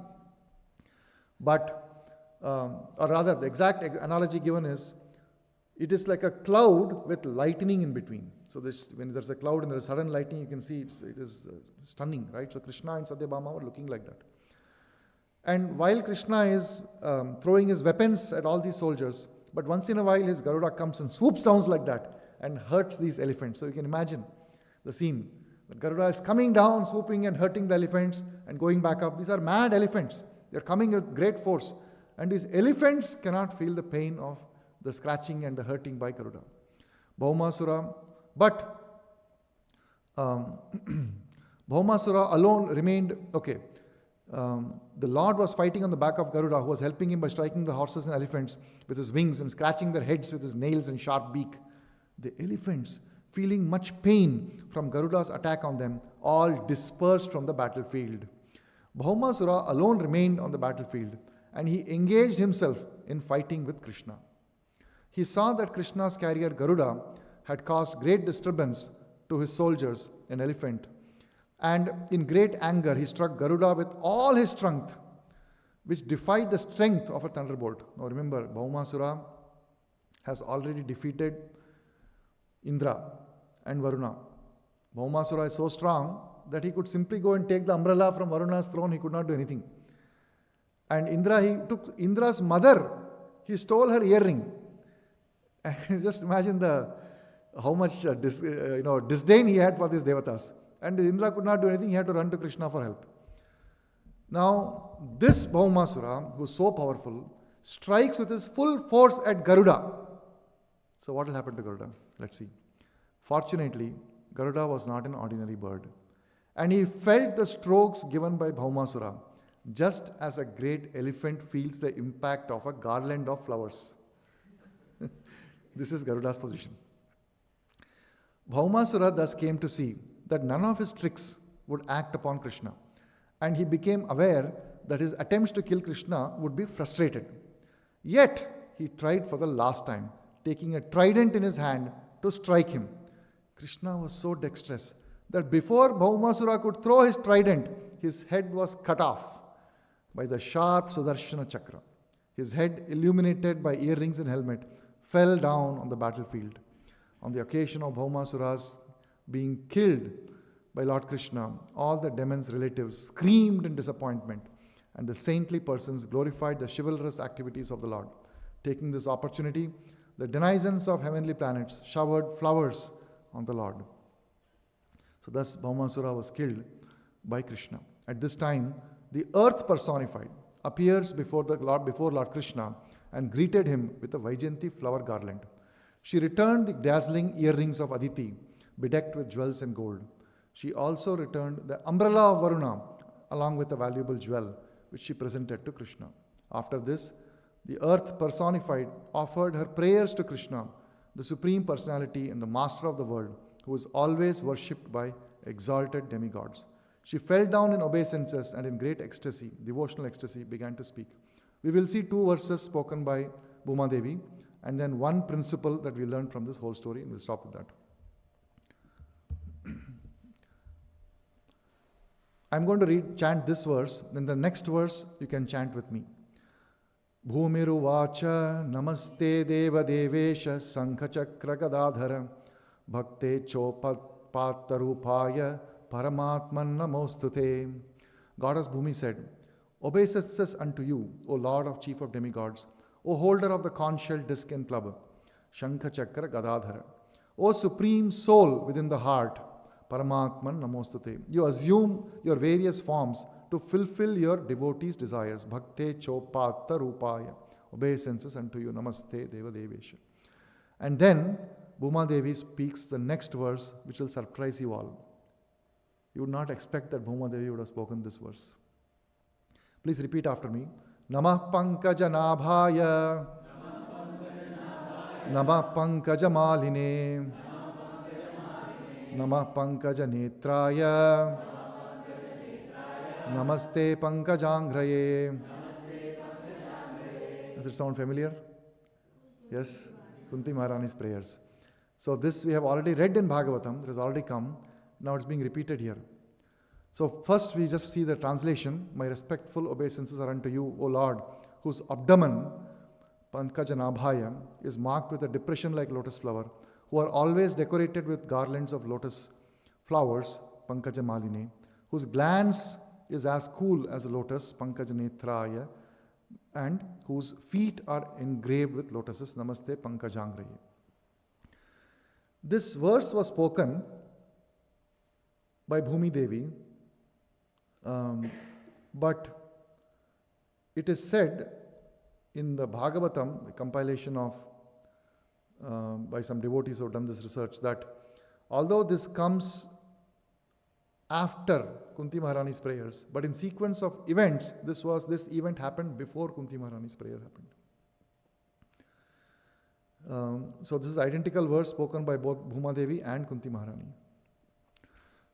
But, or rather, the exact analogy given is, it is like a cloud with lightning in between. So when there's a cloud and there's sudden lightning, you can see it is stunning, right? So Krishna and Satyabhama were looking like that. And while Krishna is throwing his weapons at all these soldiers, but once in a while his Garuda comes and swoops down like that and hurts these elephants. So you can imagine the scene. The Garuda is coming down, swooping and hurting the elephants and going back up. These are mad elephants. They're coming with great force. And these elephants cannot feel the pain of the scratching and the hurting by Garuda. Bhaumasura, but Bhaumasura alone remained, the Lord was fighting on the back of Garuda, who was helping him by striking the horses and elephants with his wings and scratching their heads with his nails and sharp beak. The elephants, feeling much pain from Garuda's attack on them, all dispersed from the battlefield. Bhaumasura alone remained on the battlefield, and he engaged himself in fighting with Krishna. He saw that Krishna's carrier Garuda had caused great disturbance to his soldiers, an elephant, and in great anger he struck Garuda with all his strength, which defied the strength of a thunderbolt. Now remember, Bhaumasura has already defeated Indra and Varuna. Bhaumasura is so strong that he could simply go and take the umbrella from Varuna's throne. He could not do anything. And Indra, he took Indra's mother. He stole her earring. And just imagine how much disdain he had for these devatas. And Indra could not do anything. He had to run to Krishna for help. Now, this Bhaumasura, who is so powerful, strikes with his full force at Garuda. So what will happen to Garuda? Let's see. Fortunately, Garuda was not an ordinary bird. And he felt the strokes given by Bhaumasura, just as a great elephant feels the impact of a garland of flowers. This is Garuda's position. Bhaumasura thus came to see that none of his tricks would act upon Krishna, and he became aware that his attempts to kill Krishna would be frustrated. Yet, he tried for the last time, taking a trident in his hand to strike him. Krishna was so dexterous that before Bhaumasura could throw his trident, his head was cut off by the sharp Sudarshana Chakra. His head, illuminated by earrings and helmet, fell down on the battlefield. On the occasion of Bhaumasura's being killed by Lord Krishna, all the demon's relatives screamed in disappointment, and the saintly persons glorified the chivalrous activities of the Lord. Taking this opportunity, the denizens of heavenly planets showered flowers on the Lord. So thus Bhaumasura was killed by Krishna. At this time, the earth personified appears before Lord Krishna and greeted him with a Vaijayanti flower garland. She returned the dazzling earrings of Aditi, bedecked with jewels and gold. She also returned the umbrella of Varuna, along with a valuable jewel, which she presented to Krishna. After this, the earth personified offered her prayers to Krishna, the Supreme Personality and the Master of the world, who is always worshipped by exalted demigods. She fell down in obeisances and in great ecstasy, devotional ecstasy, began to speak. We will see 2 verses spoken by Bhuma Devi, and then one principle that we learned from this whole story, and we'll stop with that. I'm going to chant this verse, then the next verse you can chant with me. Bhumiruvacha namaste deva devesha sankhachakra gadadhara bhakte chopatarupaya paramatman namostute. Goddess Bhumi said, obeisances unto you, O Lord of Chief of Demigods, O holder of the conch shell, disc and club, Shankha-chakra Gadadhara, O supreme soul within the heart, Paramatman Namostute. You assume your various forms to fulfill your devotees' desires. Bhakte Chopata Rupaya. Obeisances unto you. Namaste Deva Devesha. And then Bhuma Devi speaks the next verse, which will surprise you all. You would not expect that Bhuma Devi would have spoken this verse. Please repeat after me. Namah Pankaja Nabhaya. Namah Pankaja Maline. Namah Pankaja Netraya. Namaste Pankajangraye. Does it sound familiar? Yes? Kunti Maharani's prayers. So this we have already read in Bhagavatam. It has already come. Now it's being repeated here. So first we just see the translation. My respectful obeisances are unto you, O Lord, whose abdomen, Pankajanabhaya, is marked with a depression like lotus flower, who are always decorated with garlands of lotus flowers, Pankajamalini, whose glance is as cool as a lotus, Pankajanetraya, and whose feet are engraved with lotuses, Namaste Pankajangraye. This verse was spoken by Bhumi Devi, but it is said in the Bhagavatam, a compilation of by some devotees who have done this research, that although this comes after Kunti Maharani's prayers, but in sequence of events, this event happened before Kunti Maharani's prayer happened. So this is identical verse spoken by both Bhuma Devi and Kunti Maharani.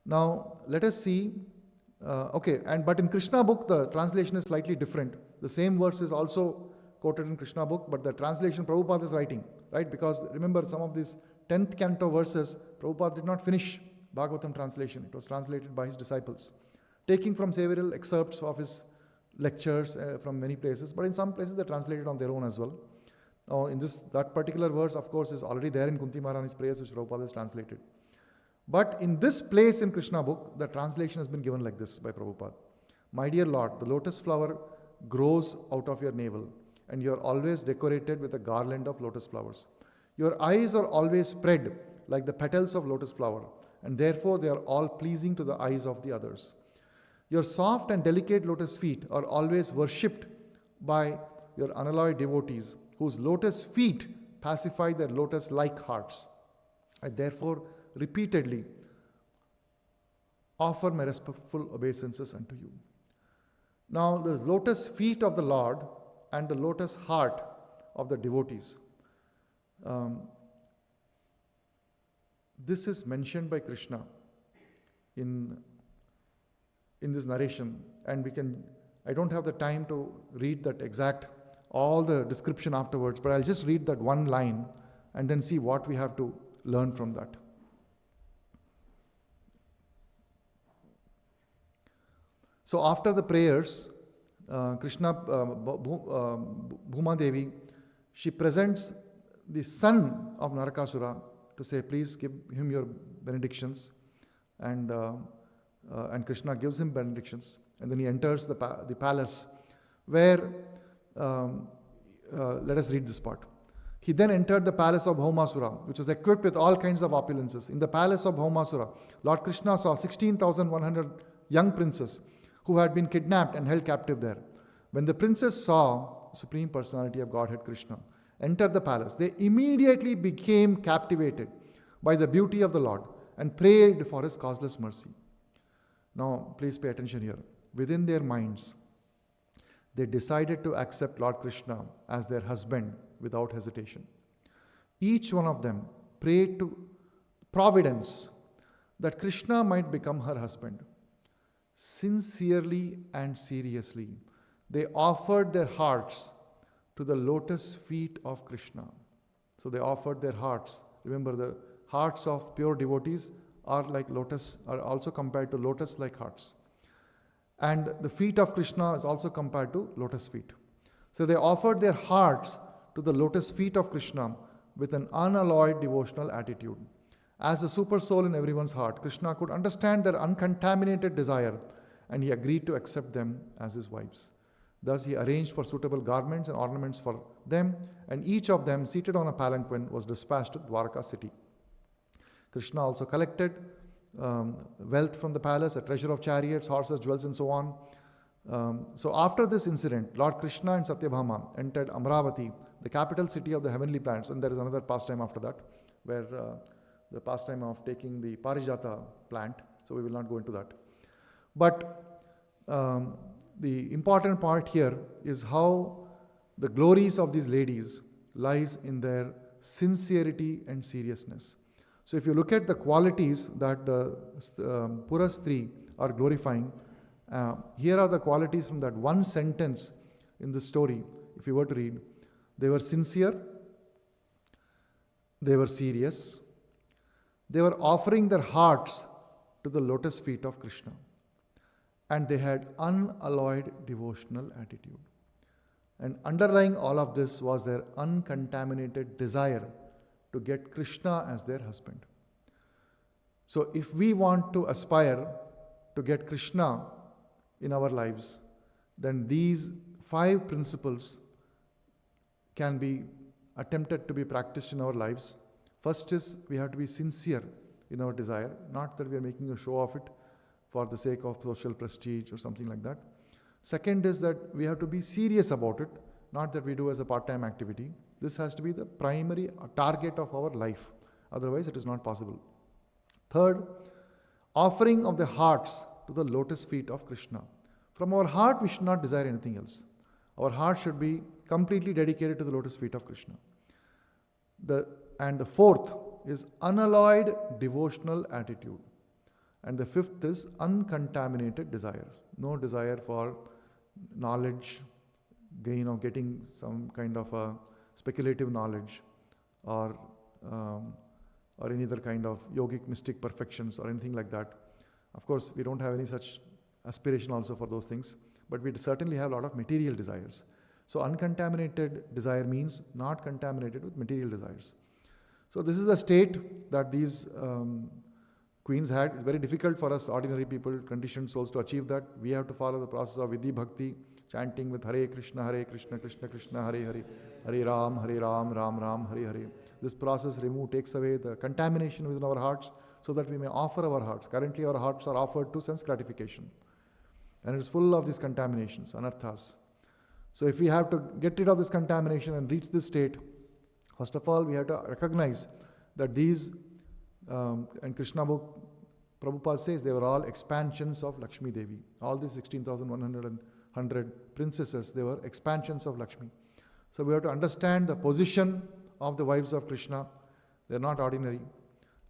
Now let us see. But in Krishna book the translation is slightly different. The same verse is also quoted in Krishna book, but the translation Prabhupada is writing, right? Because remember, some of these 10th canto verses, Prabhupada did not finish Bhagavatam translation. It was translated by his disciples, taking from several excerpts of his lectures from many places, but in some places they translated on their own as well. Now, that particular verse, of course, is already there in Kunti Maharani's prayers, which Prabhupada has translated. But in this place in Krishna book, the translation has been given like this by Prabhupada. My dear Lord, the lotus flower grows out of your navel, and you are always decorated with a garland of lotus flowers. Your eyes are always spread like the petals of lotus flower, and therefore they are all pleasing to the eyes of the others. Your soft and delicate lotus feet are always worshipped by your unalloyed devotees, whose lotus feet pacify their lotus-like hearts. I therefore repeatedly offer my respectful obeisances unto you. Now, the lotus feet of the Lord and the lotus heart of the devotees. This is mentioned by Krishna in this narration, and I don't have the time to read that exact, all the description afterwards, but I'll just read that one line and then see what we have to learn from that. So after the prayers, Bhuma Devi, she presents the son of Narakasura to say, please give him your benedictions, and Krishna gives him benedictions, and then he enters the palace where, let us read this part. He then entered the palace of Bhaumasura, which was equipped with all kinds of opulences. In the palace of Bhaumasura, Lord Krishna saw 16,100 young princes who had been kidnapped and held captive there. When the princes saw Supreme Personality of Godhead Krishna enter the palace, they immediately became captivated by the beauty of the Lord and prayed for his causeless mercy. Now, please pay attention here. Within their minds, they decided to accept Lord Krishna as their husband without hesitation. Each one of them prayed to Providence that Krishna might become her husband. Sincerely and seriously, they offered their hearts to the lotus feet of Krishna. So they offered their hearts. Remember, the hearts of pure devotees are like lotus, are also compared to lotus-like hearts. And the feet of Krishna is also compared to lotus feet. So they offered their hearts to the lotus feet of Krishna with an unalloyed devotional attitude. As the super soul in everyone's heart, Krishna could understand their uncontaminated desire, and he agreed to accept them as his wives. Thus he arranged for suitable garments and ornaments for them, and each of them, seated on a palanquin, was dispatched to Dwarka city. Krishna also collected wealth from the palace, a treasure of chariots, horses, jewels, and so on. So after this incident, Lord Krishna and Satyabhama entered Amravati, the capital city of the heavenly planets, and there is another pastime after that, where the pastime of taking the Parijata plant, so we will not go into that. But the important part here is how the glories of these ladies lies in their sincerity and seriousness. So if you look at the qualities that the Purastri are glorifying, here are the qualities from that one sentence in the story. If you were to read, they were sincere, they were serious, they were offering their hearts to the lotus feet of Krishna, and they had unalloyed devotional attitude. And underlying all of this was their uncontaminated desire to get Krishna as their husband. So if we want to aspire to get Krishna in our lives, then these 5 principles can be attempted to be practiced in our lives. First is, we have to be sincere in our desire, not that we are making a show of it for the sake of social prestige or something like that. Second is that we have to be serious about it, not that we do as a part-time activity. This has to be the primary target of our life. Otherwise, it is not possible. Third, offering of the hearts to the lotus feet of Krishna. From our heart, we should not desire anything else. Our heart should be completely dedicated to the lotus feet of Krishna. And the fourth is unalloyed devotional attitude. And the fifth is uncontaminated desire. No desire for knowledge, gain of getting some kind of a speculative knowledge or any other kind of yogic mystic perfections or anything like that. Of course, we don't have any such aspiration also for those things, but we certainly have a lot of material desires. So uncontaminated desire means not contaminated with material desires. So this is the state that these queens had. It's very difficult for us ordinary people, conditioned souls, to achieve that. We have to follow the process of Vidhi Bhakti, chanting with Hare Krishna, Krishna Krishna, Hare Hare, Hare Ram, Ram Ram, Hare Hare. This process takes away the contamination within our hearts so that we may offer our hearts. Currently our hearts are offered to sense gratification. And it is full of these contaminations, anarthas. So if we have to get rid of this contamination and reach this state, first of all, we have to recognize that these, and Krishna book, Prabhupada says, they were all expansions of Lakshmi Devi. All these 16,100 princesses, they were expansions of Lakshmi. So we have to understand the position of the wives of Krishna. They are not ordinary.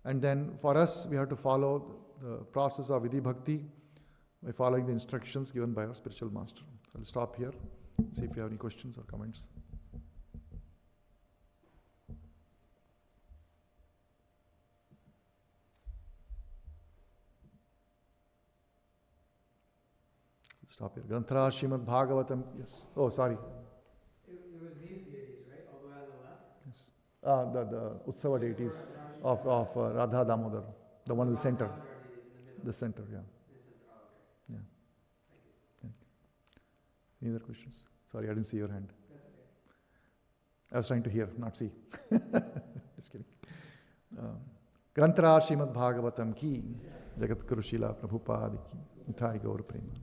And then for us, we have to follow the process of Vidhi Bhakti by following the instructions given by our spiritual master. I'll stop here, see if you have any questions or comments. Stop here. Granthara Srimad Bhagavatam. Yes. Oh, sorry. It was these deities, right? All the way on the left? Yes. The Utsava deities of Radha Damodar. The one in the center. The center, yeah. Yeah. Thank you. Any other questions? Sorry, I didn't see your hand. That's okay. I was trying to hear, not see. Just kidding. Granthara Srimad Bhagavatam ki, Jagat Guru Srila Prabhupada ki, Nitai Gaur Prema.